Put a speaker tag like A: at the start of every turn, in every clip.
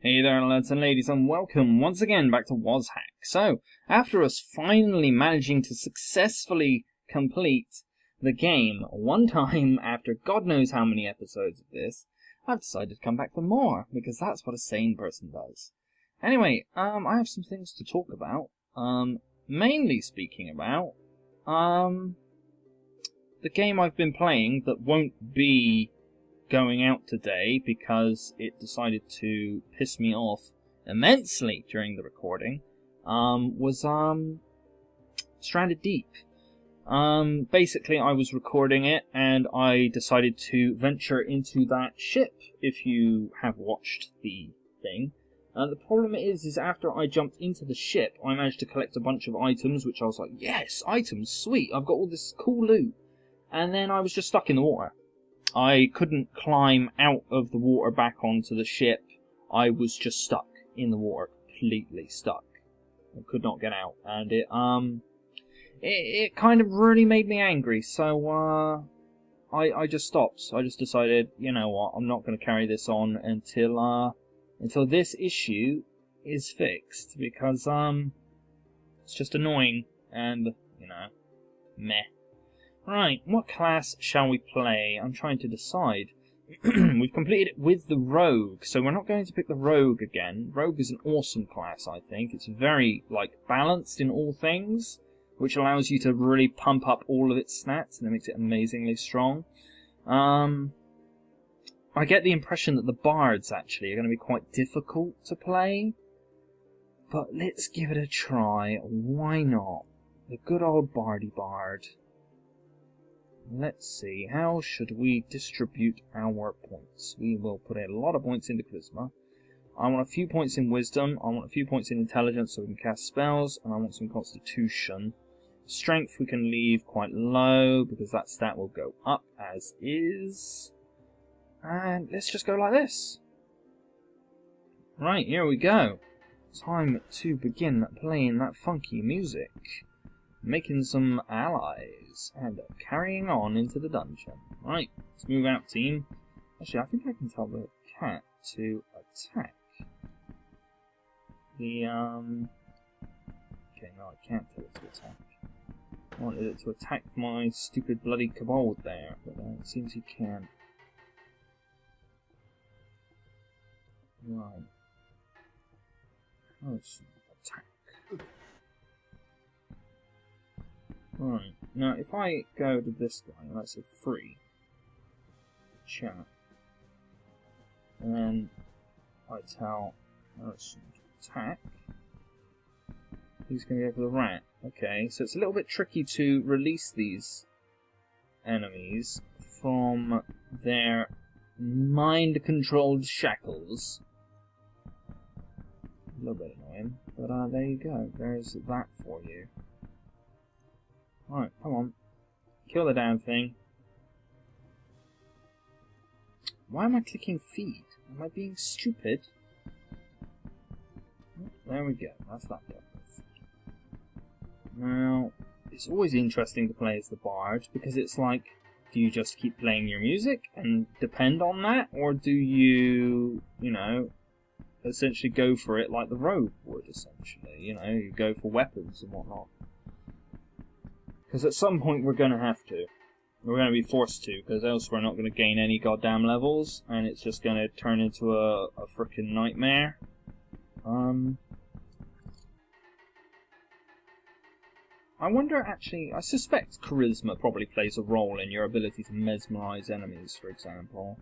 A: Hey there, lads and ladies, and welcome once again back to Wazhack. So, after us finally managing to successfully complete the game one time after God knows how many episodes of this, I've decided to come back for more, because that's what a sane person does. Anyway, I have some things to talk about. Mainly speaking about, the game I've been playing that won't be going out today because it decided to piss me off immensely during the recording, was Stranded Deep. Basically I was recording it and I decided to venture into that ship, if you have watched the thing. The problem is after I jumped into the ship, I managed to collect a bunch of items, which I was like, yes, items, sweet, I've got all this cool loot. And then I was just stuck in the water. I couldn't climb out of the water back onto the ship. I was just stuck in the water, completely stuck. I could not get out, and it kind of really made me angry. So I just stopped. I just decided, you know what, I'm not going to carry this on until this issue is fixed, because it's just annoying and, you know, meh. Right, what class shall we play? I'm trying to decide. We've completed it with the Rogue, so we're not going to pick the Rogue again. Rogue is an awesome class, I think. It's very, balanced in all things, which allows you to really pump up all of its stats, and it makes it amazingly strong. I get the impression that the Bards, actually, are going to be quite difficult to play. But let's give it a try. Why not? The good old Bardy Bard. Let's see, how should we distribute our points? We will put a lot of points into Charisma. I want a few points in Wisdom, I want a few points in Intelligence so we can cast spells, and I want some Constitution. Strength we can leave quite low, because that stat will go up as is. And let's just go like this. Right, here we go. Time to begin playing that funky music. Making some allies, and carrying on into the dungeon. Right, let's move out, team. Actually, I think I can tell the cat to attack. Okay, no, I can't tell it to attack. I wanted it to attack my stupid bloody kobold there, but it seems he can't. Right. Let's attack. Right, now if I go to this guy, let's say free, chat, and then I tell Harrison to attack, he's going to go for the rat. Okay, so it's a little bit tricky to release these enemies from their mind-controlled shackles. A little bit annoying, but there you go, there's that for you. Right, come on. Kill the damn thing. Why am I clicking feed? Am I being stupid? There we go, that's that done. Now, it's always interesting to play as the Bard, because it's like, do you just keep playing your music and depend on that? Or do you, you know, essentially go for it like the Rogue would, essentially? You know, you go for weapons and whatnot. Because at some point we're going to have to. We're going to be forced to, because else we're not going to gain any goddamn levels, and it's just going to turn into a frickin' nightmare. I wonder, actually, I suspect Charisma probably plays a role in your ability to mesmerize enemies, for example.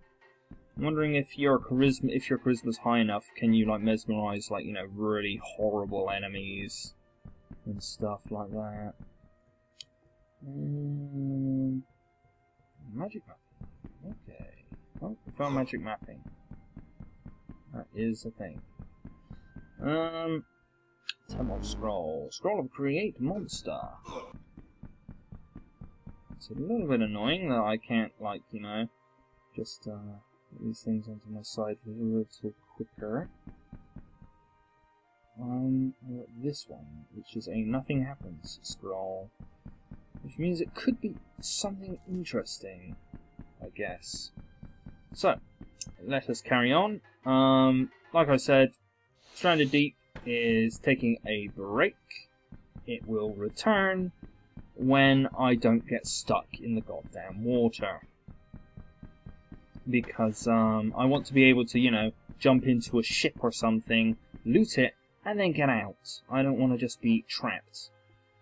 A: I'm wondering if your charisma's high enough, can you, mesmerize, you know, really horrible enemies and stuff like that. Magic mapping. Okay. Oh, we found magic mapping. That is a thing. Temple scroll. Scroll of create monster. It's a little bit annoying that I can't, you know, just get these things onto my side a little quicker. This one, which is a nothing happens scroll. Which means it could be something interesting, I guess. So, let us carry on. like I said, Stranded Deep is taking a break. It will return when I don't get stuck in the goddamn water. Because I want to be able to, you know, jump into a ship or something, loot it, and then get out. I don't want to just be trapped.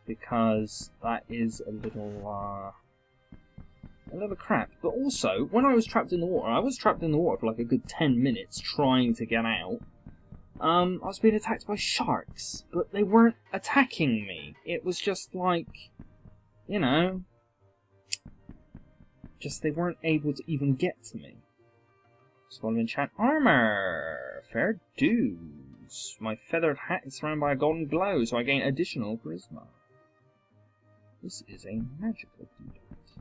A: Because that is a little crap. But also, when I was trapped in the water, I was trapped in the water for like a good 10 minutes trying to get out. I was being attacked by sharks, but they weren't attacking me. It was just like, you know, just they weren't able to even get to me. So I'll enchant armor. Fair dues. My feathered hat is surrounded by a golden glow, so I gain additional charisma. This is a magical doodad.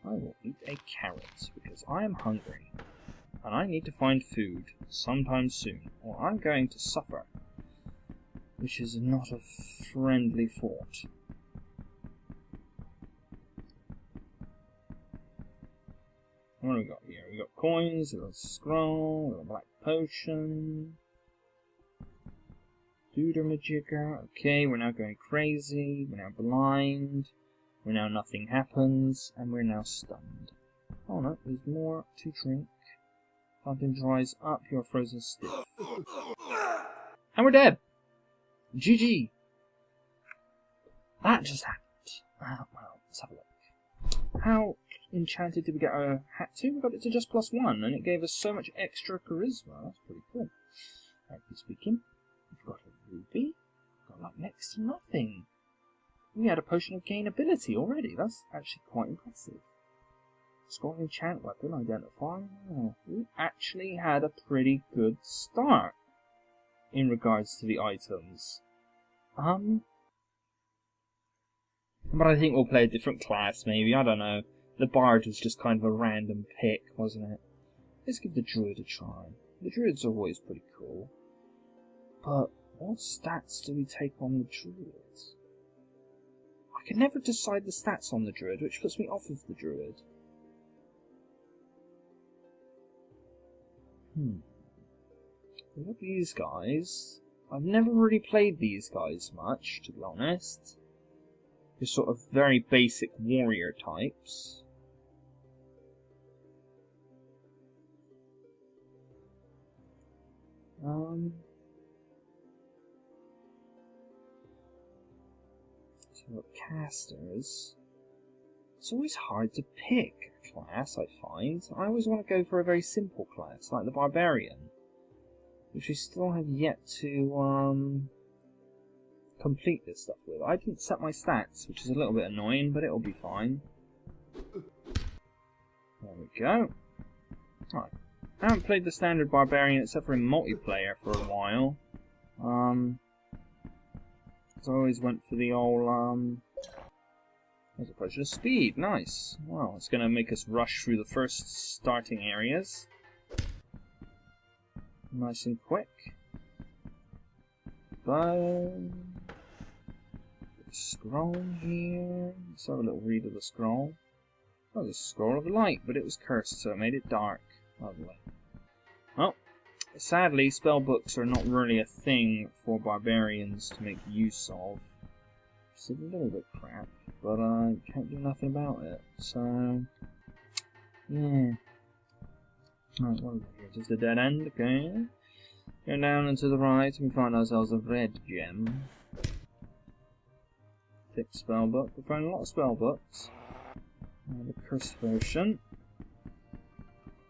A: I will eat a carrot because I am hungry. And I need to find food sometime soon, or I'm going to suffer. Which is not a friendly thought. What do we got here? We got coins, a little scroll, a little black potion. Dooder-majigger. Okay, we're now going crazy. We're now blind. We're now nothing happens. And we're now stunned. Oh no, there's more to drink. Fountain dries up, you're frozen stiff. And we're dead! GG! That just happened. Well, let's have a look. How enchanted did we get our hat to? We got it to just +1, and it gave us so much extra charisma. That's pretty cool. Frankly speaking, we've got a ruby. We've got like next to nothing. We had a potion of gain ability already. That's actually quite impressive. Scroll enchant weapon identify. Oh, we actually had a pretty good start in regards to the items. But I think we'll play a different class maybe, I don't know. The bard was just kind of a random pick, wasn't it? Let's give the druid a try. The druid's always pretty cool. But what stats do we take on the druid? I can never decide the stats on the druid, which puts me off of the druid. We got these guys. I've never really played these guys much, to be honest. They're sort of very basic warrior types. So we've got casters. It's always hard to pick a class, I find. I always want to go for a very simple class, like the barbarian, which we still have yet to complete this stuff with. I didn't set my stats, which is a little bit annoying, but it'll be fine. There we go. Alright. I haven't played the standard barbarian except for in multiplayer for a while. So I always went for the old there's a potion of speed, nice. Well, it's going to make us rush through the first starting areas. Nice and quick. Scroll here. Let's have a little read of the scroll. Oh, there's a scroll of light, but it was cursed, so it made it dark. Lovely. Well, sadly, spellbooks are not really a thing for barbarians to make use of. It's a little bit crap, but I can't do nothing about it, so yeah. Alright, what is here? Just a dead end, okay. Go down and to the right, and we find ourselves a red gem. Thick spellbook. We found a lot of spellbooks. The cursed potion.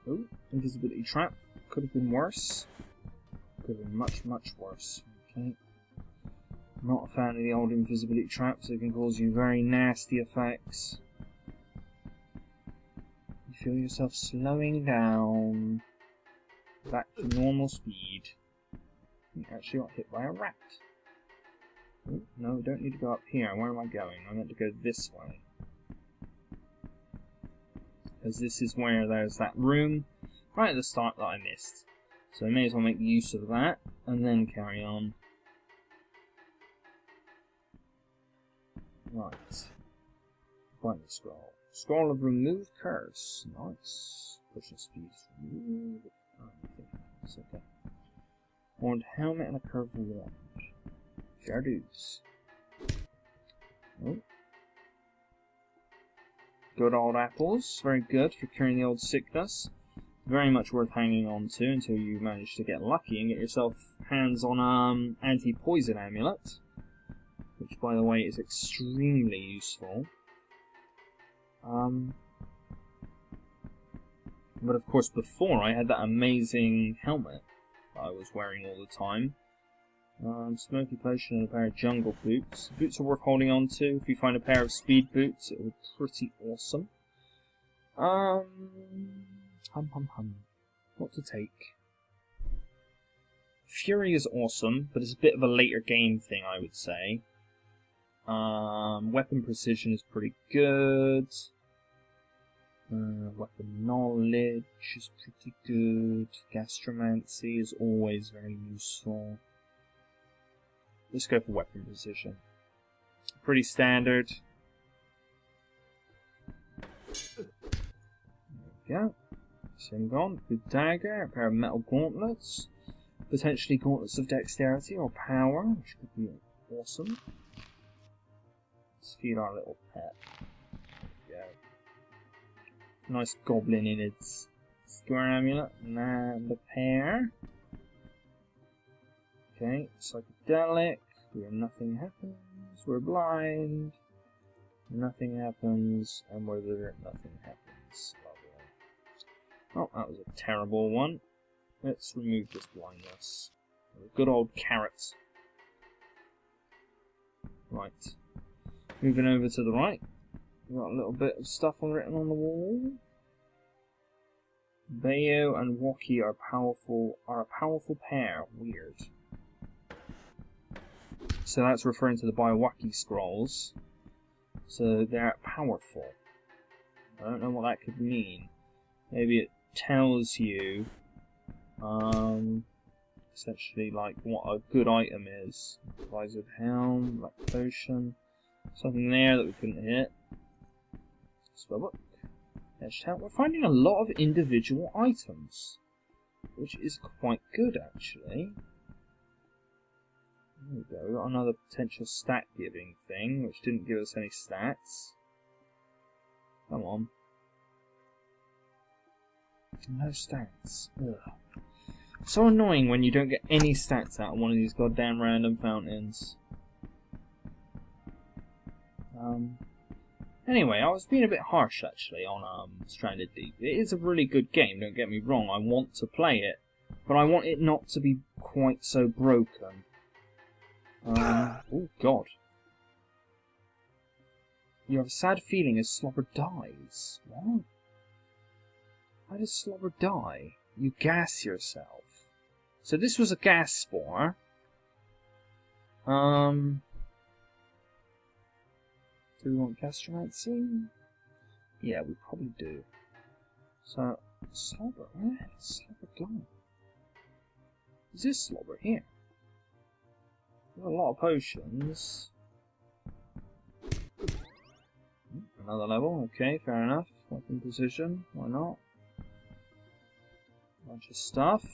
A: Oh, invisibility trap. Could have been worse. Could have been much, much worse. Okay. Not a fan of the old invisibility traps, they can cause you very nasty effects. You feel yourself slowing down back to normal speed. You actually got hit by a rat. Oh, no, don't need to go up here. Where am I going? I meant to go this way. Because this is where there's that room right at the start that I missed. So I may as well make use of that and then carry on. Right. Find the scroll. Scroll of remove curse. Nice. Pushing speed is removed. It's okay. Horned helmet and a curved wand. Fair dues. Oh. Good old apples. Very good for curing the old sickness. Very much worth hanging on to until you manage to get lucky and get yourself hands on anti-poison amulet, which, by the way, is extremely useful. But of course, before I had that amazing helmet that I was wearing all the time. Smoky potion and a pair of jungle boots. Boots are worth holding on to. If you find a pair of speed boots, it would be pretty awesome. What to take? Fury is awesome, but it's a bit of a later game thing, I would say. Weapon precision is pretty good. Weapon knowledge is pretty good. Gastromancy is always very useful. Let's go for weapon precision. Pretty standard. There we go. Same gone. Good dagger, a pair of metal gauntlets. Potentially gauntlets of dexterity or power, which could be awesome. Let's feed our little pet. There we go. Nice goblin in its square amulet. And a pair. Okay, psychedelic, where nothing happens, we're blind, nothing happens, and we're there, nothing happens. Lovely. Oh, that was a terrible one. Let's remove this blindness. A good old carrot. Right. Moving over to the right. We've got a little bit of stuff written on the wall. Bayo and Waki are a powerful pair. Weird. So that's referring to the Biowaki scrolls. So they're powerful. I don't know what that could mean. Maybe it tells you essentially like what a good item is. Visored helm, black potion, something there that we couldn't hit. Spellbook. Edged helm. We're finding a lot of individual items, which is quite good actually. There we go, we got another potential stat giving thing, which didn't give us any stats. Come on. No stats. Ugh. So annoying when you don't get any stats out of one of these goddamn random fountains. Anyway, I was being a bit harsh actually on Stranded Deep. It is a really good game, don't get me wrong, I want to play it, but I want it not to be quite so broken. Oh god. You have a sad feeling as Slobber dies. What? How does Slobber die? You gas yourself. So this was a gas spore. Do we want gastromancy? Yeah, we probably do. So, Slobber, where has Slobber gone? Is this Slobber here? We've got a lot of potions. Another level, okay, fair enough. Weapon precision, why not? Bunch of stuff.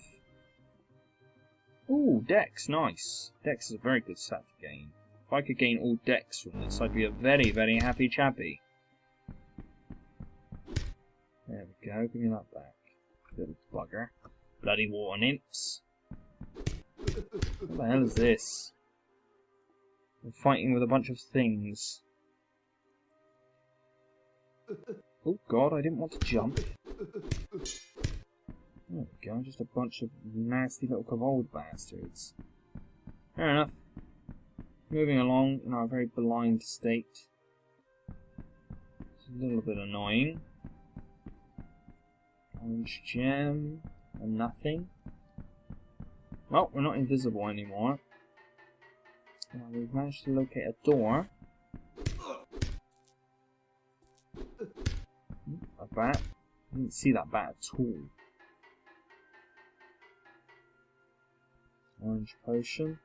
A: Ooh, Dex, nice. Dex is a very good stat to gain. If I could gain all Dex from this, I'd be a very, very happy chappy. There we go, give me that back. Little bugger. Bloody water nymphs. What the hell is this? I'm fighting with a bunch of things. Oh god, I didn't want to jump. There we go, just a bunch of nasty little kobold bastards. Fair enough. Moving along in our very blind state. It's a little bit annoying. Orange gem, and nothing. Well, we're not invisible anymore. We've managed to locate a door. A bat. I didn't see that bat at all. Orange potion.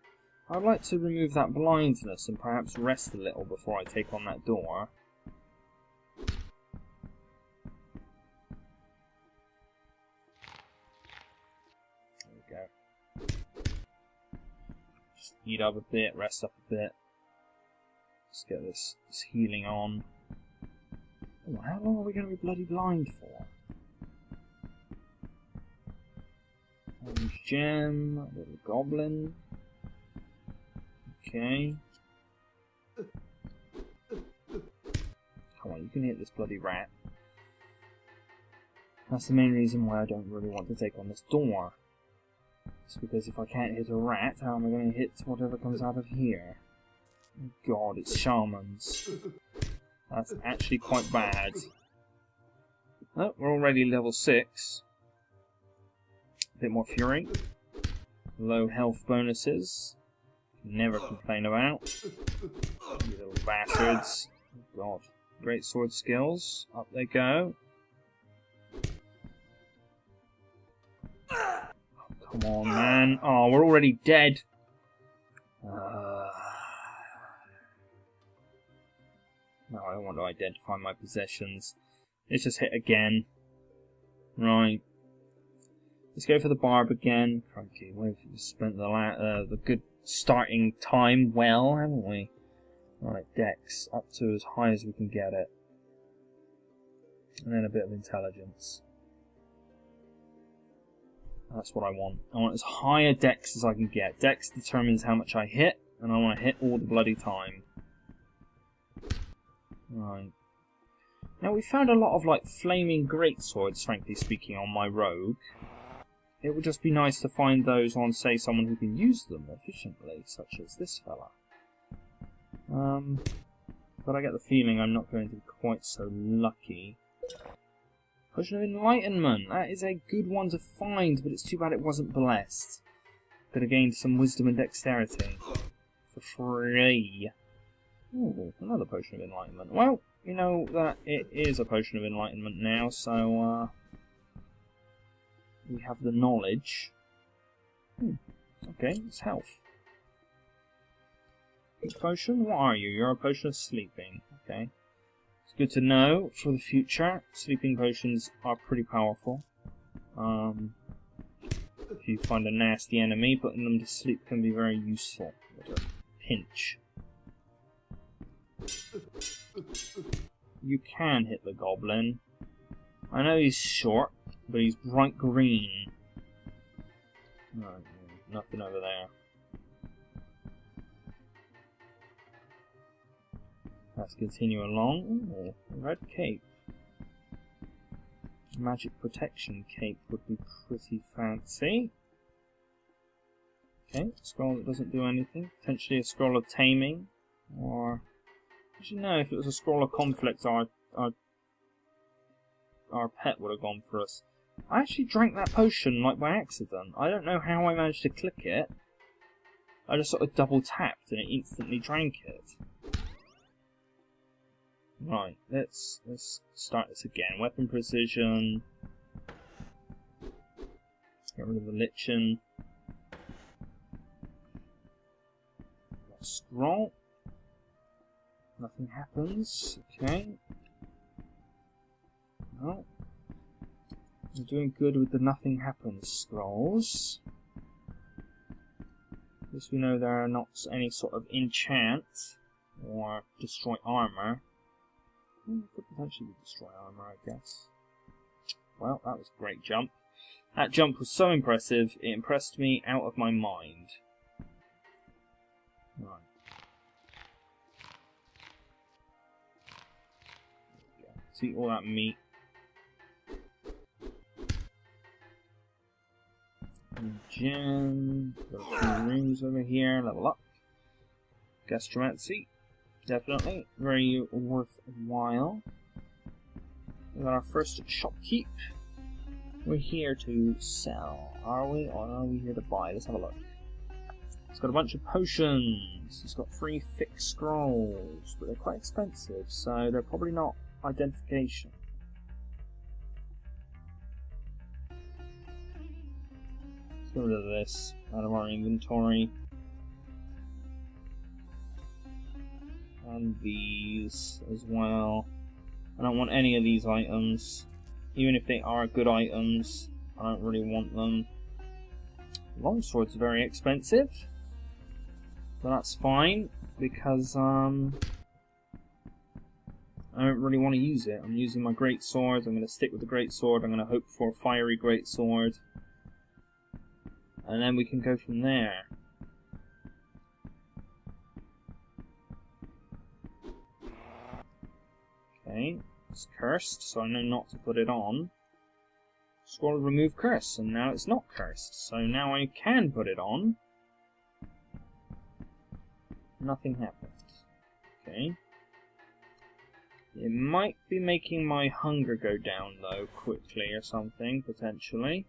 A: I'd like to remove that blindness and perhaps rest a little before I take on that door. There Just eat up a bit, rest up a bit. Let's get this healing on. Oh, how long are we going to be bloody blind for? Orange gem, a little goblin. Okay. Come on, you can hit this bloody rat. That's the main reason why I don't really want to take on this door. It's because if I can't hit a rat, how am I going to hit whatever comes out of here? Oh god, it's shamans. That's actually quite bad. Oh, we're already level 6. A bit more fury. Low health bonuses. Never complain about. You little bastards. Oh god. Great sword skills. Up they go. Oh, come on, man. Oh, we're already dead. No, I don't want to identify my possessions. Let's just hit again. Right. Let's go for the barb again. Crikey, we've spent the good starting time well, haven't we? Right, dex up to as high as we can get it. And then a bit of intelligence. That's what I want. I want as high a dex as I can get. Dex determines how much I hit, and I want to hit all the bloody time. Right. Now we found a lot of like flaming greatswords, frankly speaking, on my rogue. It would just be nice to find those on, say, someone who can use them efficiently, such as this fella. But I get the feeling I'm not going to be quite so lucky. Potion of Enlightenment. That is a good one to find, but it's too bad it wasn't blessed. Could have gained some wisdom and dexterity for free. Ooh, another Potion of Enlightenment. Well, you know that it is a Potion of Enlightenment now, so we have the knowledge. Okay, it's health. Good potion? What are you? You're a potion of sleeping. Okay. It's good to know for the future. Sleeping potions are pretty powerful. If you find a nasty enemy, putting them to sleep can be very useful. With a pinch. You can hit the goblin. I know he's short, but he's bright green. Right, nothing over there. Let's continue along. Ooh, red cape. Magic protection cape would be pretty fancy. Okay, scroll that doesn't do anything. Potentially a scroll of taming. Or, actually no, if it was a scroll of conflict, our pet would have gone for us. I actually drank that potion, like, by accident. I don't know how I managed to click it. I just sort of double tapped and it instantly drank it. Right, let's start this again. Weapon precision. Get rid of the lichen. Scroll. Nothing happens. Okay. No. I'm doing good with the nothing happens scrolls. At least we know there are not any sort of enchant or destroy armor. Could potentially destroy armor, I guess. Well, that was a great jump. That jump was so impressive, it impressed me out of my mind. Right. Let's eat all that meat. Gem. Got a few rooms over here. Level up. Gastromancy. Definitely. Very worthwhile. We got our first shopkeep. We're here to sell, are we? Or are we here to buy? Let's have a look. It's got a bunch of potions. It's got 3 thick scrolls, but they're quite expensive, so they're probably not identification. Let's get rid of this out of our inventory. And these as well. I don't want any of these items. Even if they are good items, I don't really want them. Longsword's very expensive. But that's fine, because I don't really want to use it. I'm using my great sword. I'm going to stick with the great sword. I'm going to hope for a fiery great sword. And then we can go from there. Okay, it's cursed, so I know not to put it on. Scroll of remove curse, and now it's not cursed, so now I can put it on. Nothing happened. Okay. It might be making my hunger go down, though, quickly or something, potentially.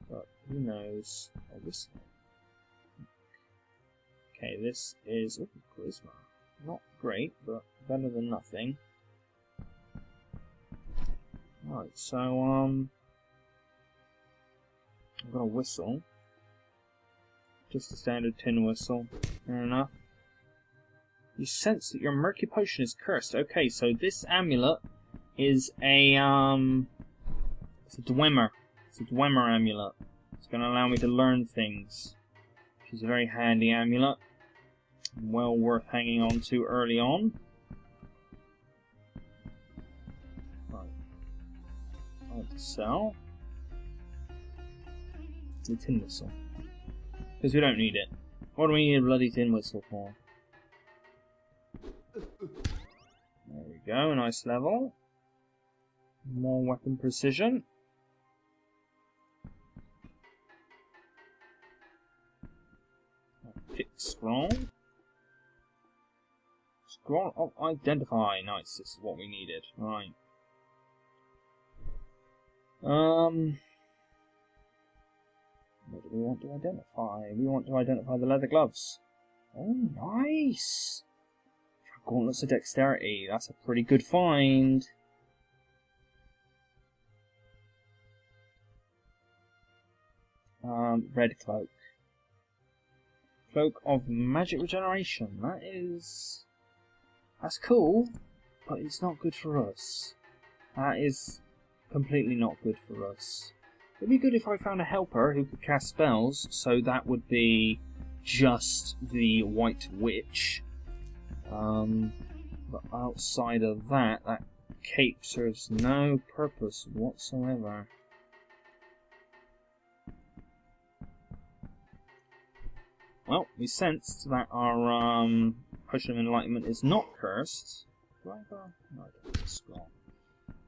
A: But who knows? Oh, this. Okay, this is charisma. Not great, but better than nothing. Right, so I've got a whistle. Just a standard tin whistle. Fair enough. You sense that your murky potion is cursed. Okay, so this amulet is a it's a Dwemer. It's a Dwemer amulet. It's going to allow me to learn things, which is a very handy amulet. Well worth hanging on to early on. Right. I want to sell the tin whistle. Because we don't need it. What do we need a bloody tin whistle for? There we go, nice level. More weapon precision. Fix scroll. Scroll of identify. Nice, this is what we needed. Right. What do we want to identify? We want to identify the leather gloves. Oh, nice! Gauntlets of dexterity. That's a pretty good find. Red cloak. Cloak of magic regeneration. That's cool, but it's not good for us. That is completely not good for us. It'd be good if I found a helper who could cast spells, so that would be just the White Witch. But outside of that, that cape serves no purpose whatsoever. Well, we sensed that our Potion of Enlightenment is not cursed. Do I have a... No, I don't have a scroll.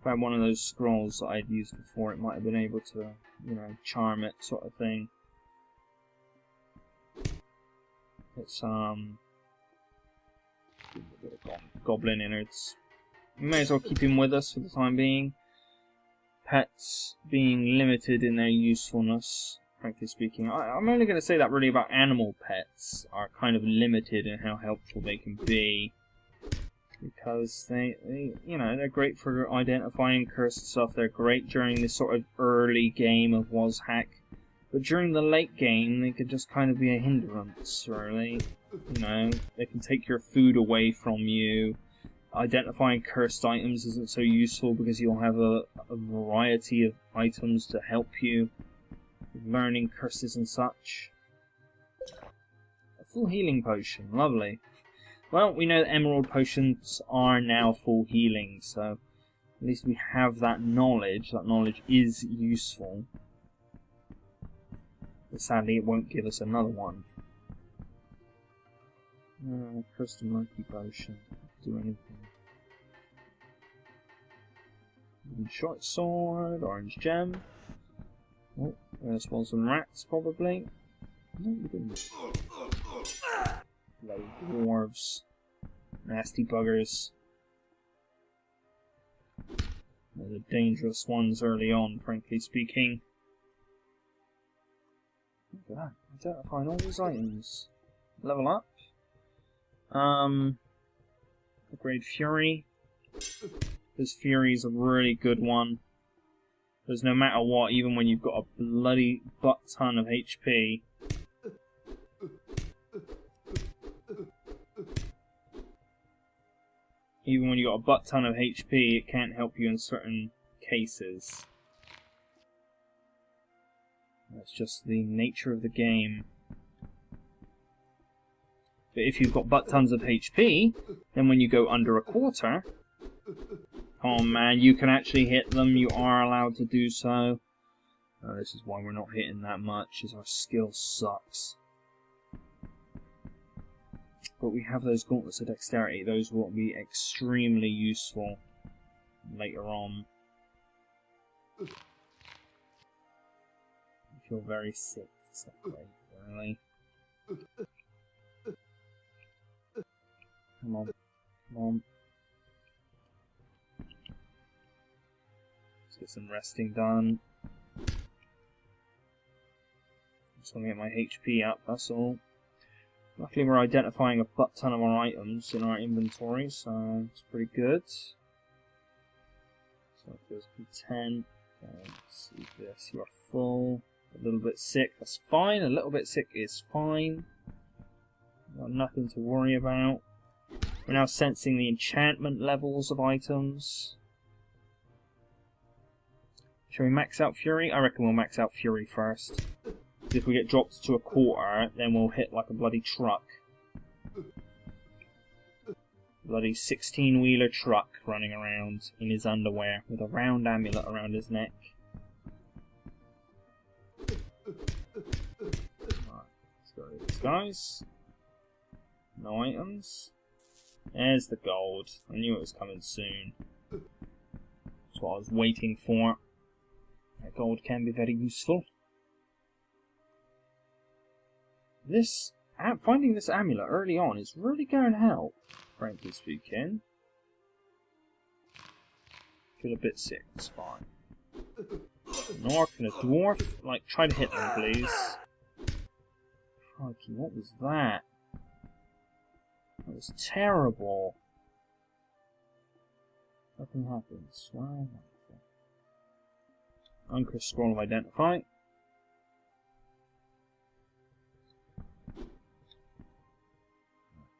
A: If I had one of those scrolls that I'd used before, it might have been able to, you know, charm it, sort of thing. It's, goblin innards. We may as well keep him with us for the time being. Pets being limited in their usefulness, frankly speaking. I'm only going to say that really about animal pets are kind of limited in how helpful they can be. Because they, you know, they're great for identifying cursed stuff. They're great during this sort of early game of Wazhack. But during the late game, they could just kind of be a hindrance, really. You know, they can take your food away from you. Identifying cursed items isn't so useful because you'll have a variety of items to help you with learning curses and such. A full healing potion, lovely. Well, we know that emerald potions are now full healing, so at least we have that knowledge. That knowledge is useful. But sadly, it won't give us another one. Crystal Murky Potion. Do anything. Short sword, orange gem. Oh, there's one some rats, probably. No, we didn't. Bloody dwarves. Nasty buggers. They're the dangerous ones early on, frankly speaking. Look at that. Identifying all these items. Level up. Upgrade Fury. This Fury is a really good one. Because no matter what, even when you've got a bloody butt ton of HP, it can't help you in certain cases. That's just the nature of the game. But if you've got butt tons of HP, then when you go under a quarter, oh man, you can actually hit them. You are allowed to do so. This is why we're not hitting that much, is our skill sucks. But we have those gauntlets of dexterity. Those will be extremely useful later on. I feel very sick to separate, really. Come on, come on. Let's get some resting done. Just want to get my HP up, that's all. Luckily we're identifying a butt ton of our items in our inventory, so it's pretty good. So it feels content. Let's see this, you are full. A little bit sick, that's fine. A little bit sick is fine. Got nothing to worry about. We're now sensing the enchantment levels of items. Shall we max out Fury? I reckon we'll max out Fury first. If we get dropped to a quarter, then we'll hit like a bloody truck. Bloody 16-wheeler truck running around in his underwear with a round amulet around his neck. Right, let's go with these guys. No items. There's the gold. I knew it was coming soon. That's what I was waiting for. That gold can be very useful. Finding this amulet early on is really going to help, frankly speaking. Feel a bit sick, it's fine. An orc and a dwarf. Like, try to hit them, please. Crikey, what was that? That was terrible. Nothing happens. Wow. Uncrest scroll of identify.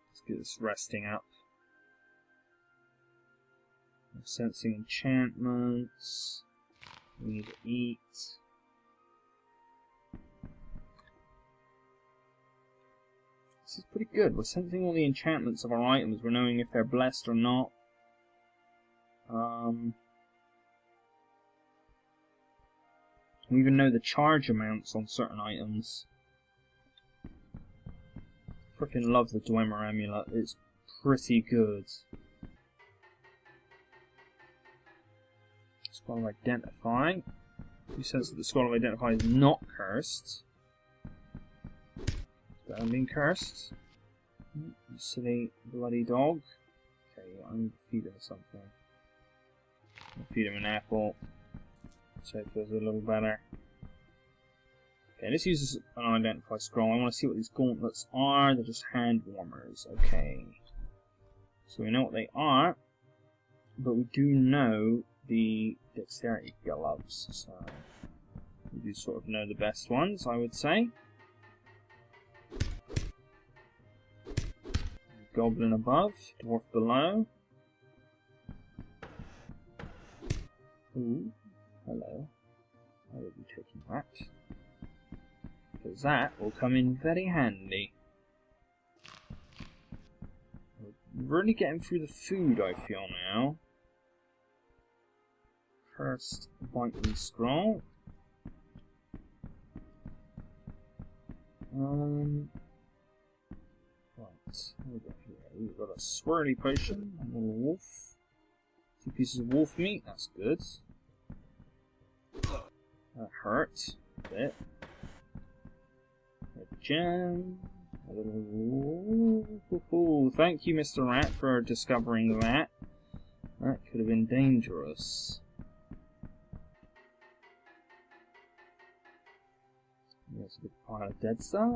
A: Let's get this resting up. Sensing enchantments. We need to eat. This is pretty good. We're sensing all the enchantments of our items. We're knowing if they're blessed or not. We even know the charge amounts on certain items. Freaking love the Dwemer amulet. It's pretty good. Scroll of Identify. You sense that the Scroll of Identify is not cursed. I'm being cursed. You silly bloody dog. Okay, I'm going to feed him something. I'll feed him an apple. So it feels a little better. Okay, this uses an Identify scroll. I want to see what these gauntlets are. They're just hand warmers. Okay. So we know what they are. But we do know the dexterity gloves. So we do sort of know the best ones, I would say. Goblin above, dwarf below. Ooh, hello. I will be taking that. Because that will come in very handy. We're really getting through the food, I feel now. First, Biting Scroll. Right, what we got here? We've got a swirly potion, a little wolf. 2 pieces of wolf meat, that's good. That hurt a bit. A gem. A little... Ooh, thank you, Mr. Rat, for discovering that. That could have been dangerous. There's a big pile of dead stuff.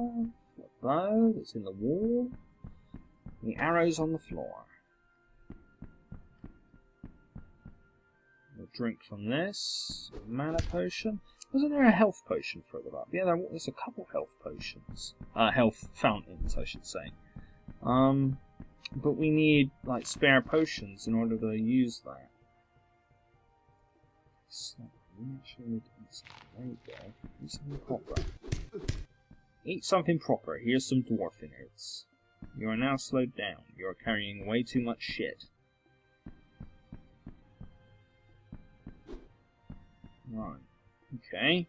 A: A bow that's in the wall. And the arrows on the floor. We'll drink from this. A mana potion. Wasn't there a health potion further up? Yeah, there's a couple health potions. Health fountains, I should say. But we need, like, spare potions in order to use that. So We should eat something. There you go. Eat something proper. Eat something proper. Here's some dwarf innards. You are now slowed down. You are carrying way too much shit. Right. Okay.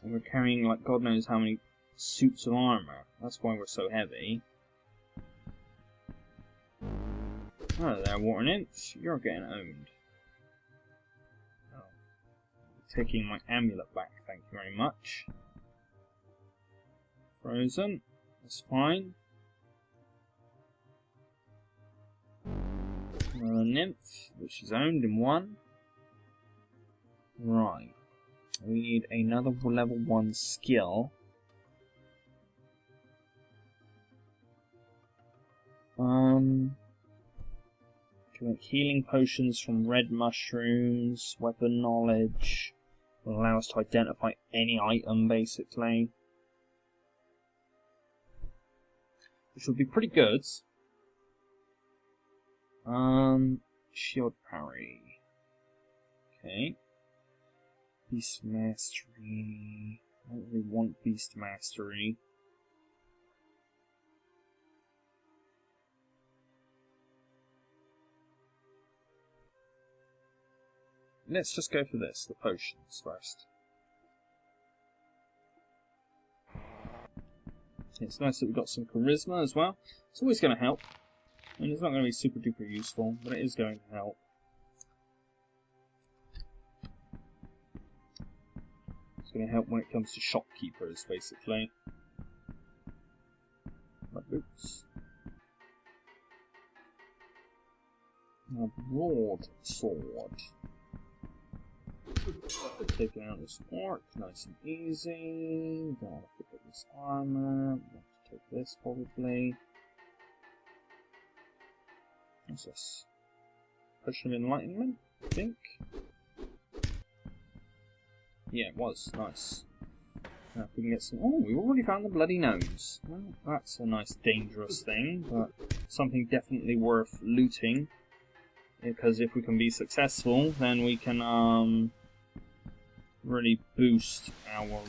A: And we're carrying like God knows how many suits of armor. That's why we're so heavy. Oh, there, water nymph. You're getting owned. Oh. Taking my amulet back, thank you very much. Frozen. That's fine. Another nymph, which is owned in 1. Right. We need another level 1 skill. To make healing potions from red mushrooms, weapon knowledge, will allow us to identify any item basically. Which would be pretty good. Shield parry. Okay. Beast mastery. I don't really want beast mastery. Let's just go for this, the potions first. It's nice that we've got some charisma as well. It's always going to help. I mean, it's not going to be super duper useful, but it is going to help. It's going to help when it comes to shopkeepers, basically. My boots. A broadsword. Taking out this orc, nice and easy. Don't have to put this armor. We'll have to take this probably. What's this? Potion of enlightenment, I think. Yeah, it was nice. Now if we can get some. Oh, we already found the bloody nose. Well, that's a nice dangerous thing, but something definitely worth looting. Because if we can be successful, then we can really boost our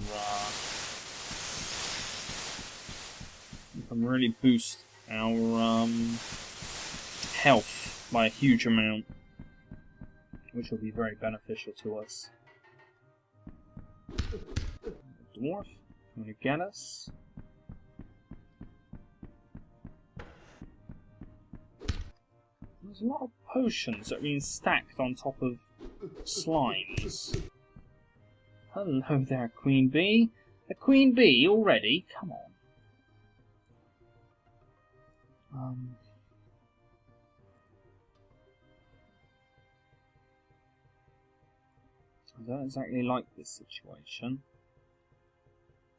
A: health by a huge amount, which will be very beneficial to us. Dwarf, going to get us. There's a lot of potions that are being stacked on top of slimes. Hello there, Queen Bee. A Queen Bee already? Come on. I don't exactly like this situation.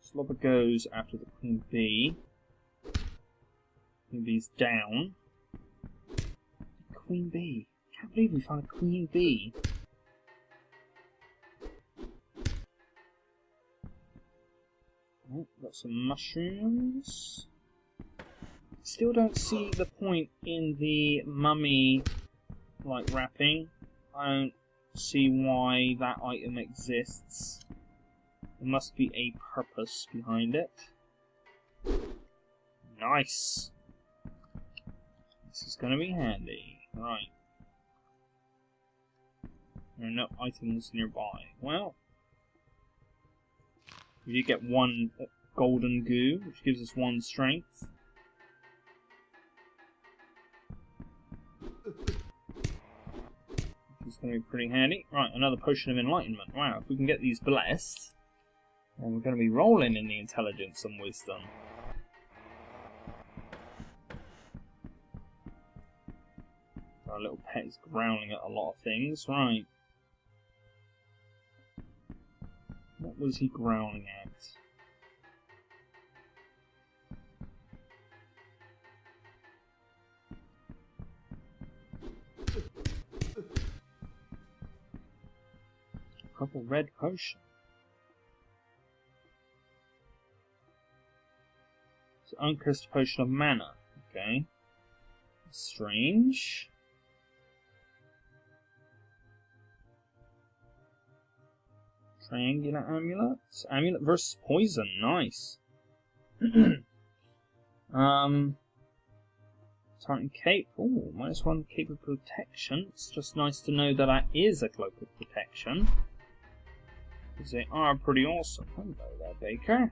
A: Slobber goes after the Queen Bee. Queen Bee's down. Queen Bee. Can't believe we found a Queen Bee. Oh, got some mushrooms. Still don't see the point in the mummy like wrapping. I don't see why that item exists. There must be a purpose behind it. Nice. This is going to be handy. Right. There are no items nearby. Well, we did get 1 golden goo, which gives us 1 strength. Which is going to be pretty handy. Right, another potion of enlightenment. Wow, if we can get these blessed, then we're going to be rolling in the intelligence and wisdom. Our little pet is growling at a lot of things. Right. What was he growling at? Purple red potion. It's an uncursed potion of mana. Okay. Strange. Triangular amulet. Amulet versus poison. Nice. Tartan cape. Ooh, -1 cape of protection. It's just nice to know that that is a cloak of protection. Because they are pretty awesome. Hello there, Baker.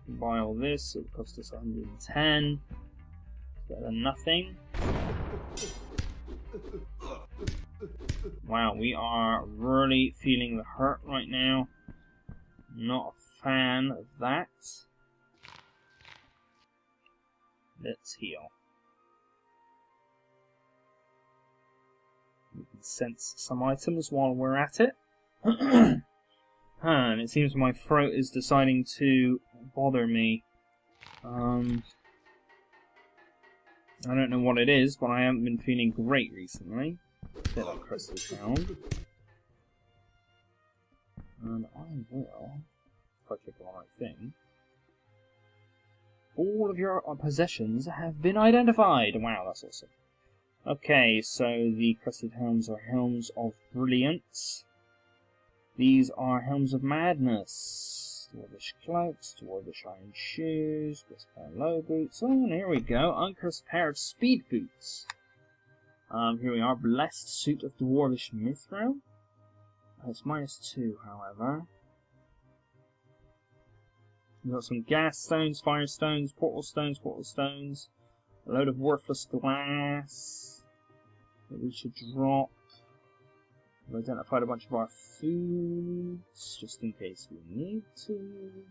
A: Buy all this, it would cost us 110. Better than nothing. Wow, we are really feeling the hurt right now. Not a fan of that. Let's heal. We can sense some items while we're at it. And it seems my throat is deciding to bother me. I don't know what it is, but I haven't been feeling great recently. A bit like Crystal Hound. And I will, if I click on the right thing, all of your possessions have been identified! Wow, that's awesome. Okay, so the Crested Helms are Helms of Brilliance. These are Helms of Madness. Dwarvish Cloaks, Dwarvish Iron Shoes, Blessed Pair of Low Boots. Oh, and here we go, Uncursed Pair of Speed Boots. Here we are, Blessed Suit of Dwarvish Mithril. It's -2, however. We've got some gas stones, fire stones, portal stones, a load of worthless glass that we should drop. We've identified a bunch of our foods, just in case we need to.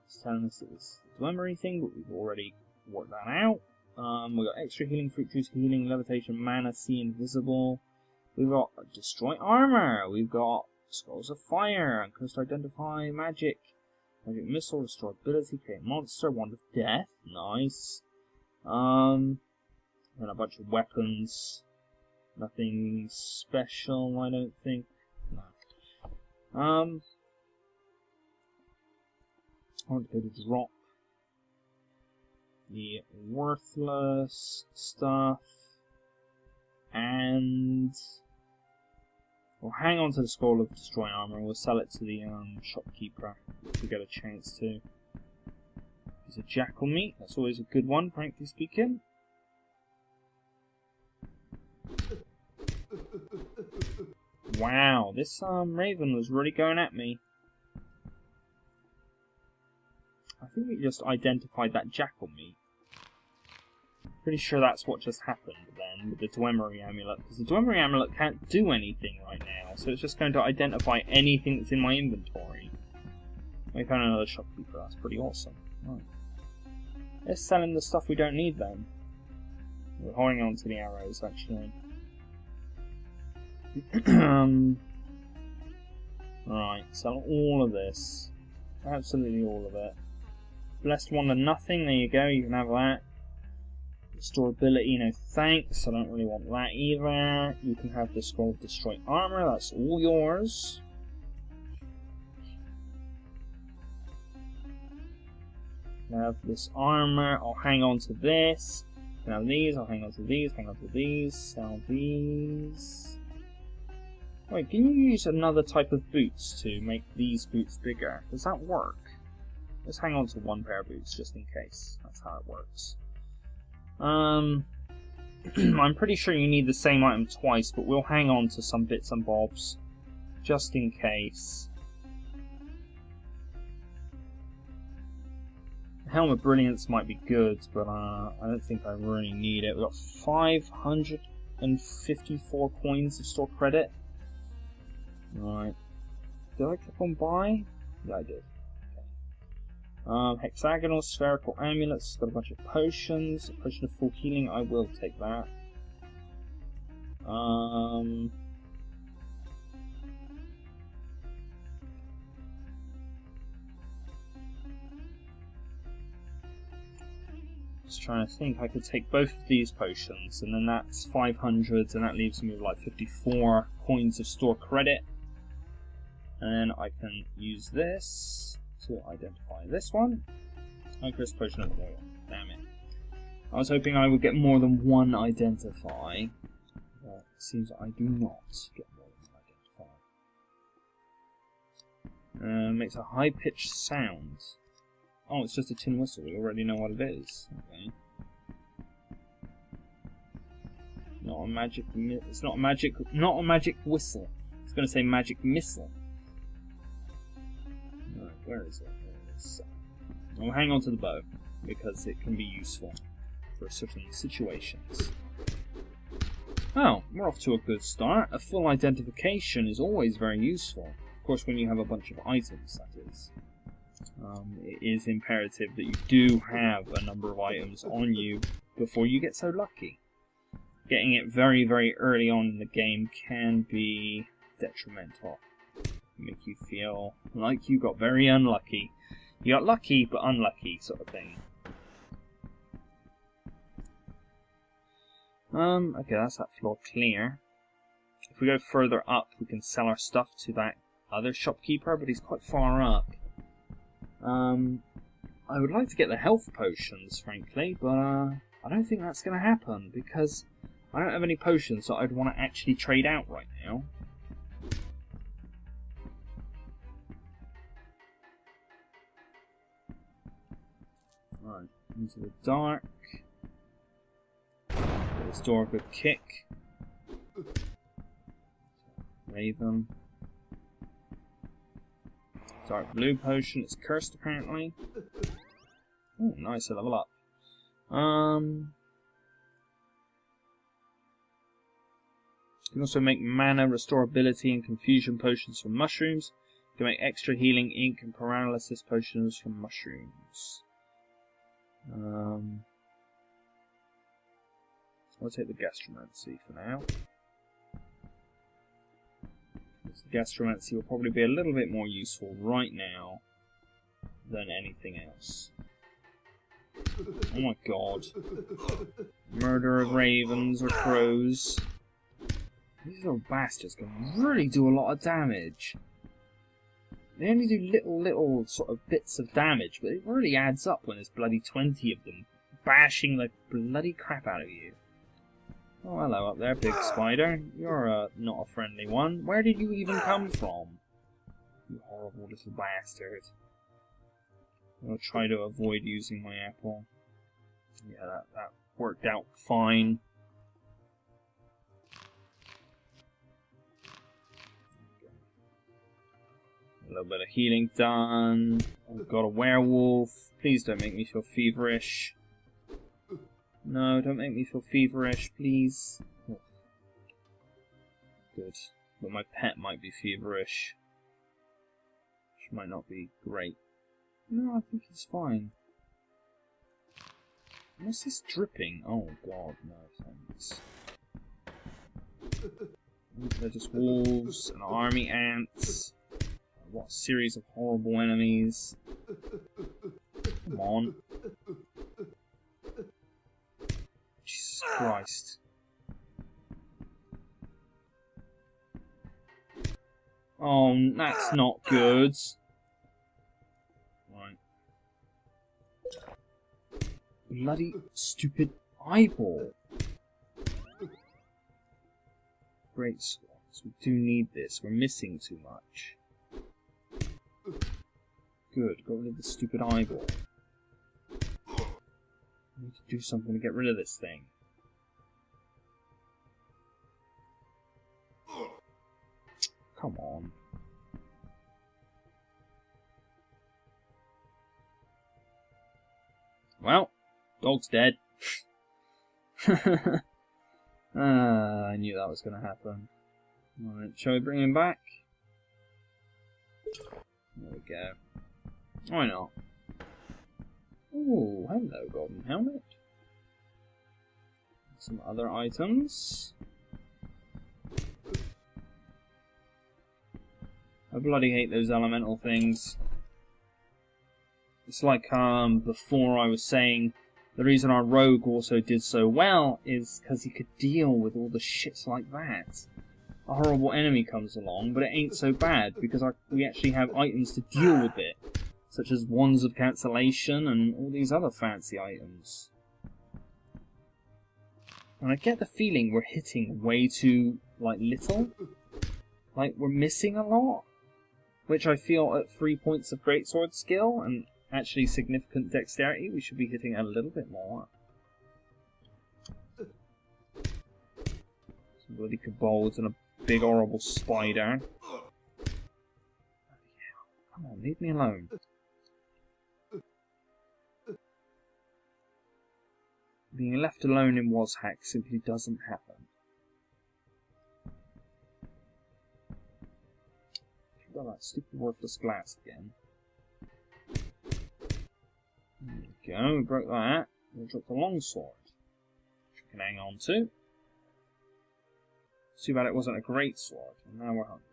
A: It's telling us that it's the Dwemery thing, but we've already worked that out. We've got extra healing, fruit juice, healing, levitation, mana, see invisible. We've got destroy armor. We've got scrolls of fire, uncursed identify, magic missile, restore ability, create monster, wand of death. Nice. And a bunch of weapons. Nothing special, I don't think. No. I want to go to drop the worthless stuff, and we'll hang on to the scroll of destroy armor. We'll sell it to the shopkeeper if we get a chance to. It's a jackal meat. That's always a good one, frankly speaking. Wow, this raven was really going at me. I think we just identified that jackal meat. Pretty sure that's what just happened then with the Dwemery amulet, because the Dwemery amulet can't do anything right now, so it's just going to identify anything that's in my inventory. We found another shopkeeper. That's pretty awesome. Right. Let's sell him the stuff we don't need then. We're holding on to the arrows actually. Right, sell all of this. Absolutely all of it. Blessed one to nothing, there you go, you can have that. Restore ability, no thanks, I don't really want that either. You can have the scroll of destroy armor, that's all yours. Have this armor, I'll hang on to this. Can have these, I'll hang on to these, hang on to these, sell these. Wait, can you use another type of boots to make these boots bigger? Does that work? Let's hang on to one pair of boots just in case. That's how it works. I'm pretty sure you need the same item twice, but we'll hang on to some bits and bobs just in case. Helm of Brilliance might be good, but I don't think I really need it. We've got 554 coins of store credit. Right. Did I click on buy? Yeah, I did. Okay. Hexagonal, spherical amulets. Got a bunch of potions. A potion of full healing. I will take that. Just trying to think. I could take both of these potions, and then that's 500, and that leaves me with like 54 coins of store credit. And then I can use this to identify this one. Uncursed potion of oil. Damn it. I was hoping I would get more than one identify. It seems I do not get more than identifier. Makes a high-pitched sound. Oh, it's just a tin whistle. We already know what it is. Okay. Not a magic. It's not a magic. Not a magic whistle. It's going to say magic missile. Right, where is it? There it is. I'll hang on to the bow because it can be useful for certain situations. Oh, we're off to a good start. A full identification is always very useful. Of course, when you have a bunch of items, that is. It is imperative that you do have a number of items on you before you get so lucky. Getting it very, very early on in the game can be detrimental. Make you feel like you got very unlucky. You got lucky, but unlucky, sort of thing. Okay, that's that floor clear. If we go further up, we can sell our stuff to that other shopkeeper, but he's quite far up. I would like to get the health potions, frankly, but I don't think that's going to happen, because I don't have any potions that I'd want to actually trade out right now. Right, into the dark. Give this door a good kick. Raven. Dark blue potion, it's cursed apparently. Oh, nice, a level up. You can also make mana, restore ability, and confusion potions from mushrooms. You can make extra healing ink and paralysis potions from mushrooms. I'll take the gastromancy for now. The gastromancy will probably be a little bit more useful right now than anything else. Oh my god. Murder of ravens or crows. These little bastards can really do a lot of damage. They only do little sort of bits of damage, but it really adds up when there's bloody 20 of them bashing the bloody crap out of you. Oh, hello up there, big spider. You're not a friendly one. Where did you even come from? You horrible little bastard. I'll try to avoid using my apple. Yeah, that worked out fine. A little bit of healing done. I've got a werewolf. Please don't make me feel feverish. No, don't make me feel feverish, please. Oh. Good. But my pet might be feverish. Which might not be great. No, I think he's fine. What's this dripping? Oh god, no thanks. They're just wolves and army ants. What a series of horrible enemies. Come on. Jesus Christ. Oh, that's not good. Right. Bloody stupid eyeball. Great Scots, we do need this. We're missing too much. Good, got rid of the stupid eyeball. I need to do something to get rid of this thing. Come on. Well, dog's dead. I knew that was going to happen. Alright, shall we bring him back? There we go. Why not? Ooh, hello, golden helmet. Some other items. I bloody hate those elemental things. It's like before I was saying the reason our rogue also did so well is because he could deal with all the shit like that. A horrible enemy comes along, but it ain't so bad because we actually have items to deal with it, such as wands of cancellation and all these other fancy items. And I get the feeling we're hitting way too, like, little. Like, we're missing a lot. Which I feel at 3 points of greatsword skill and actually significant dexterity, we should be hitting a little bit more. Some bloody kobolds and a big horrible spider. Come on, leave me alone. Being left alone in Wazhack simply doesn't happen. Got that stupid worthless glass again. There we go, we broke that. We dropped the longsword, which we can hang on to. Too bad it wasn't a great sword, and now we're hungry.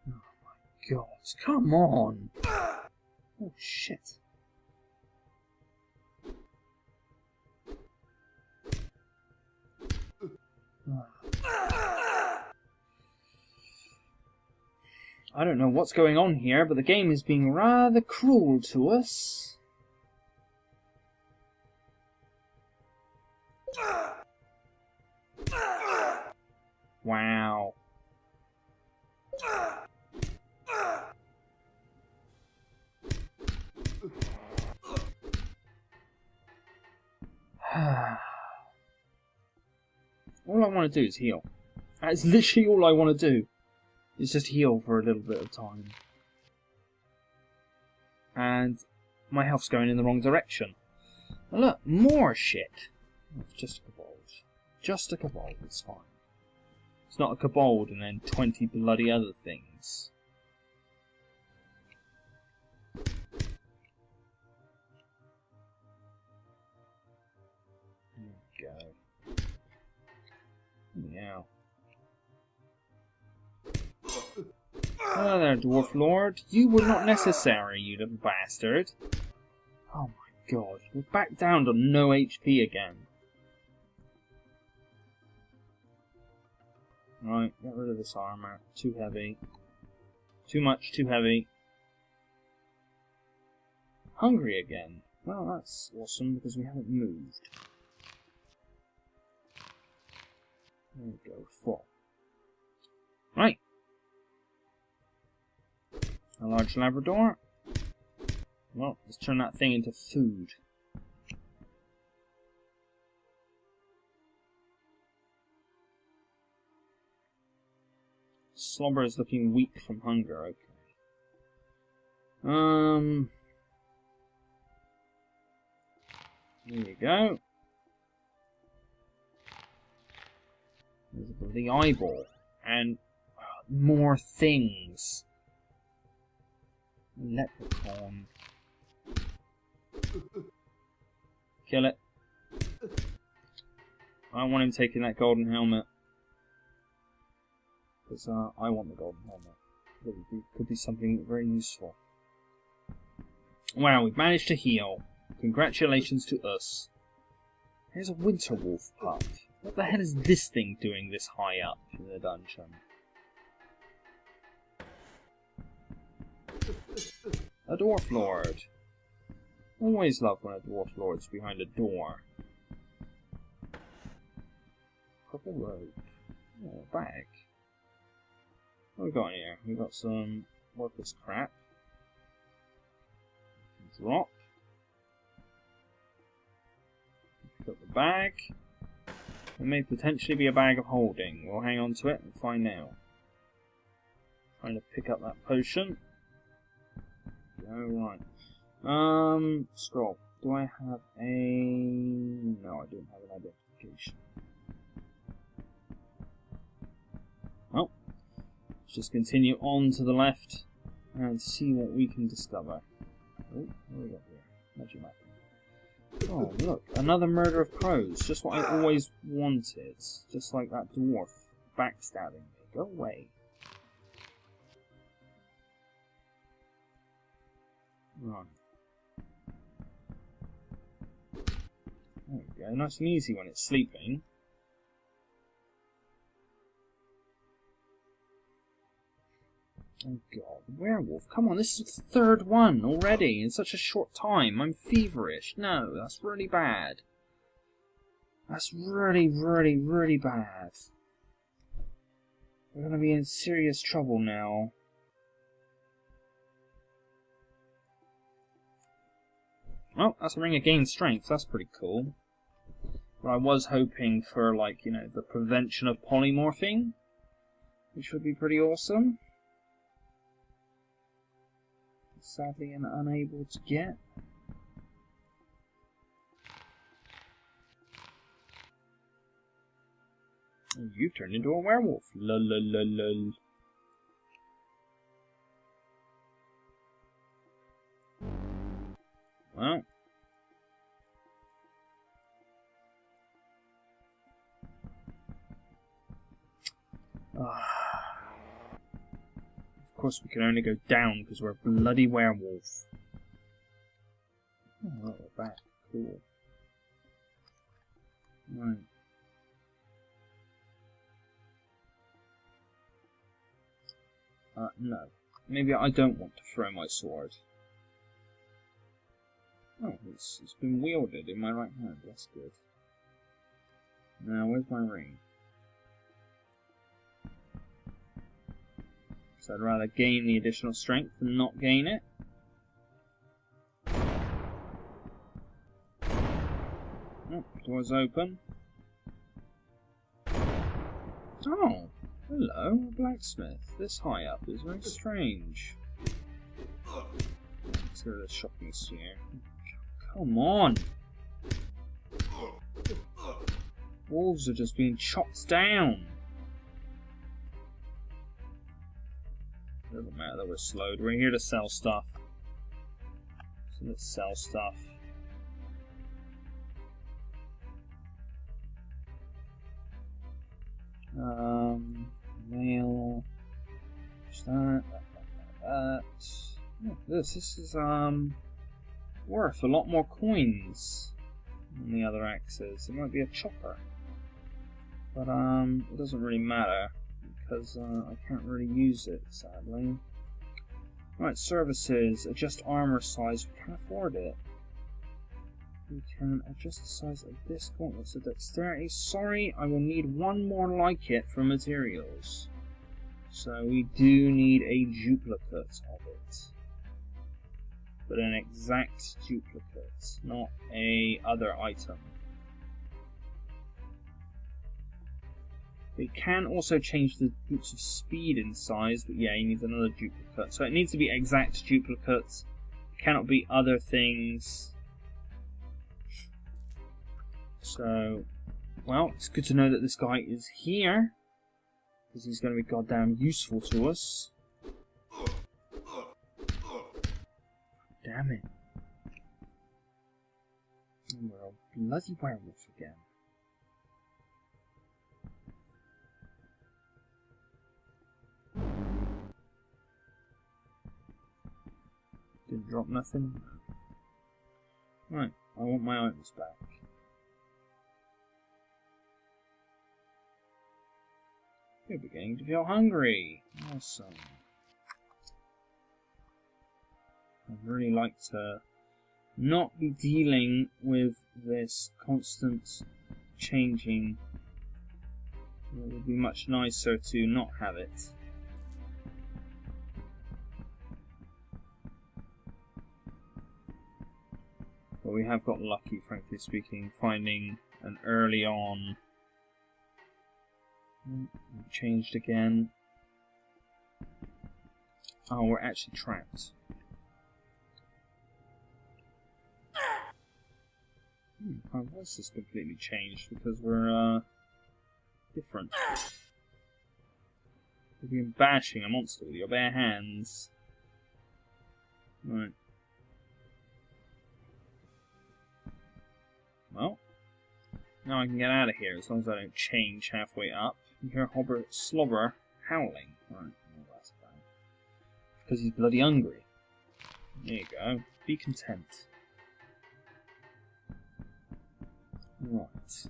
A: Oh my god, come on! Oh shit. I don't know what's going on here, but the game is being rather cruel to us. Wow. All I want to do is heal. That's literally all I want to do. Is just heal for a little bit of time. And my health's going in the wrong direction. And look, more shit. It's just a kobold. Just a kobold, it's fine. It's not a kobold and then 20 bloody other things. There we go. Yeah. Oh there, Dwarf Lord. You were not necessary, you little bastard. Oh my god. We're back down to no HP again. Right, get rid of this armour. Too heavy. Too much, too heavy. Hungry again. Well, that's awesome because we haven't moved. There we go, full. Right. A large Labrador. Well, let's turn that thing into food. Slobber is looking weak from hunger, okay. There you go. There's a bloody eyeball. And more things. Leprechaun. Kill it. I want him taking that golden helmet. Because I want the golden helmet. Could be something very useful. Wow, we've managed to heal. Congratulations to us. Here's a winter wolf pup. What the hell is this thing doing this high up in the dungeon? A Dwarf Lord. Always love when a Dwarf Lord's behind a door. Purple robe. Oh, a bag. What have we got here? We've got some worthless crap. Drop. Pick up the bag. It may potentially be a bag of holding. We'll hang on to it and find out. Trying to pick up that potion. Alright. Scroll. Do I have a... No, I don't have an identification. Well, let's just continue on to the left and see what we can discover. Oh, what do we got here? Magic map. Oh, look. Another murder of crows. Just what I always wanted. Just like that dwarf backstabbing me. Go away. Right. There we go. Nice and easy when it's sleeping. Oh god, werewolf. Come on, this is the third one already in such a short time. I'm feverish. No, that's really bad. That's really, really, really bad. We're going to be in serious trouble now. Oh, that's a ring of gain strength. That's pretty cool. But I was hoping for, like, you know, the prevention of polymorphing, which would be pretty awesome. Sadly, I'm unable to get. And you've turned into a werewolf. Lol, lol, lol, lol. Well. Of course, we can only go down because we're a bloody werewolf. Oh, we're back. Cool. Right. No. Maybe I don't want to throw my sword. Oh, it's been wielded in my right hand. That's good. Now, where's my ring? So I'd rather gain the additional strength than not gain it. Oh, door's open. Oh, hello, a blacksmith. This high up is very strange. Let's go to the shopping sphere. Come on! Wolves are just being chopped down. Doesn't matter that we're slowed. We're here to sell stuff. So let's sell stuff. Mail. That. Oh, this is worth a lot more coins than the other axes. It might be a chopper, but it doesn't really matter because I can't really use it, sadly. Right, services. Adjust armor size. We can't afford it. We can adjust the size of this gauntlet to dexterity. Sorry, I will need one more like it for materials. So we do need a duplicate of it. But an exact duplicate, not a other item. It can also change the boots of speed in size, but yeah, he needs another duplicate. So it needs to be exact duplicates. It cannot be other things. So, well, it's good to know that this guy is here, because he's going to be goddamn useful to us. Damn it. And we're a bloody werewolf again. Didn't drop nothing. Right, I want my items back. You're beginning to feel hungry. Awesome. I'd really like to not be dealing with this constant changing. It would be much nicer to not have it. But we have got lucky, frankly speaking, finding an early on. Changed again. Oh, we're actually trapped. Our voice has completely changed because we're different. You've been bashing a monster with your bare hands. Right. Well, now I can get out of here as long as I don't change halfway up. You hear Hobber Slobber howling. Right, well, that's bad. Because he's bloody hungry. There you go. Be content. Right.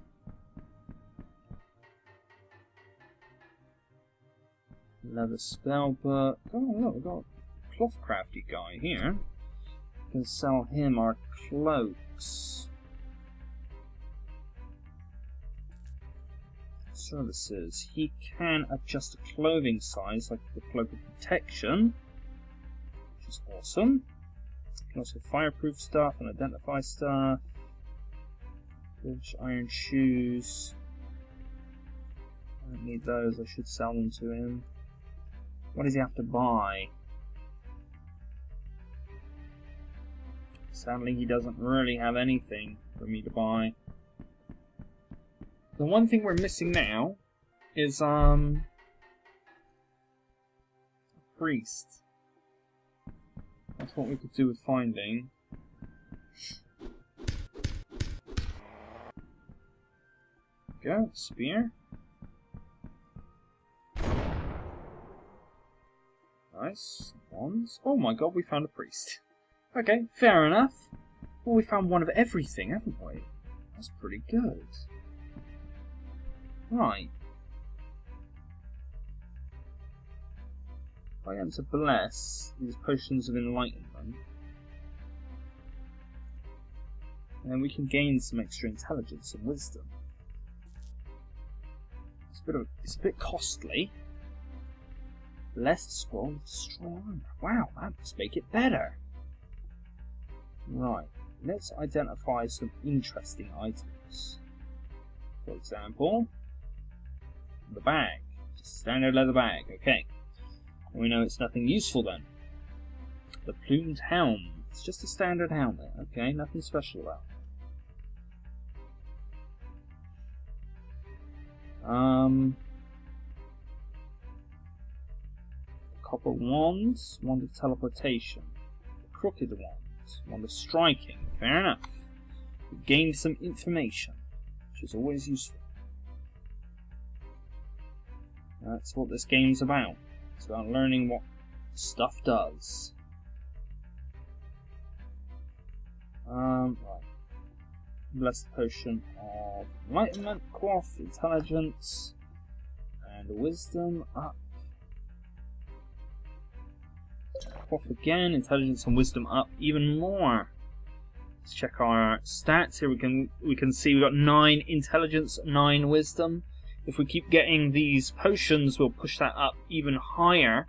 A: Leather spellbook. Oh look, we've got a cloth crafty guy here. We can sell him our cloaks. Services. He can adjust the clothing size, like the cloak of protection, which is awesome. You can also fireproof stuff and identify stuff. British iron shoes. I don't need those, I should sell them to him. What does he have to buy? Sadly, he doesn't really have anything for me to buy. The one thing we're missing now is a priest. That's what we could do with finding. Go, spear. Nice. Wands. Oh my god, we found a priest. Okay, fair enough. Well, we found one of everything, haven't we? That's pretty good. Right. If I get to bless these potions of enlightenment, and then we can gain some extra intelligence and wisdom. It's a bit costly. Blessed scroll with strong armor. Wow, that must make it better. Right, let's identify some interesting items. For example, the bag. Just a standard leather bag, okay. And we know it's nothing useful then. The plumed helm. It's just a standard helmet, okay, nothing special about it. Copper wand, wand of teleportation. The crooked wand, wand of striking. Fair enough. We've gained some information, which is always useful. That's what this game's about. It's about learning what stuff does. Right. Blessed potion of enlightenment, quaff, intelligence, and wisdom up. Quaff again, intelligence and wisdom up even more. Let's check our stats here. We can see we've got 9 intelligence, 9 wisdom. If we keep getting these potions, we'll push that up even higher.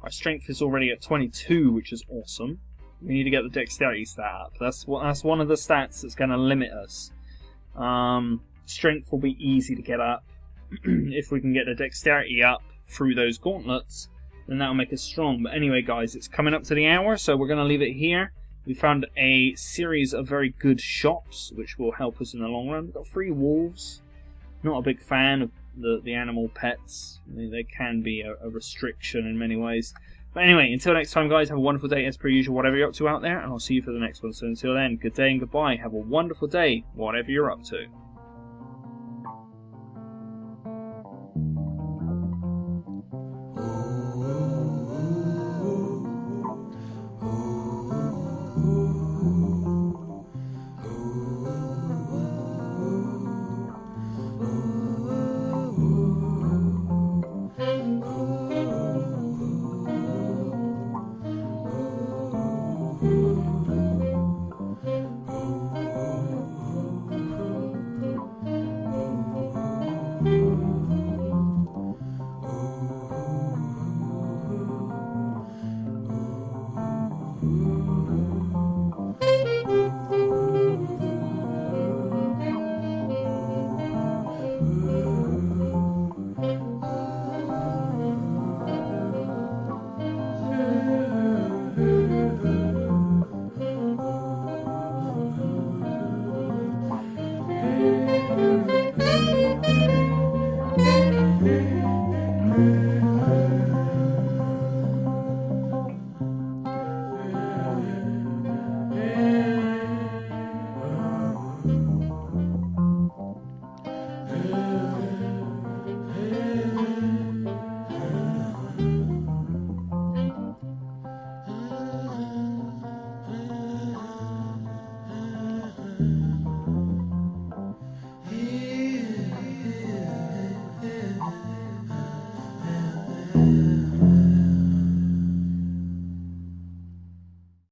A: Our strength is already at 22, which is awesome. We need to get the dexterity stat up. That's one of the stats that's going to limit us. Strength will be easy to get up. If we can get the dexterity up through those gauntlets, then that'll make us strong. But anyway, guys, it's coming up to the hour, so we're going to leave it here. We found a series of very good shops, which will help us in the long run. We've got 3 wolves. Not a big fan of the animal pets. They can be a restriction in many ways. But anyway, until next time, guys, have a wonderful day as per usual, whatever you're up to out there, and I'll see you for the next one. So until then, good day and goodbye. Have a wonderful day, whatever you're up to.
B: Ooh.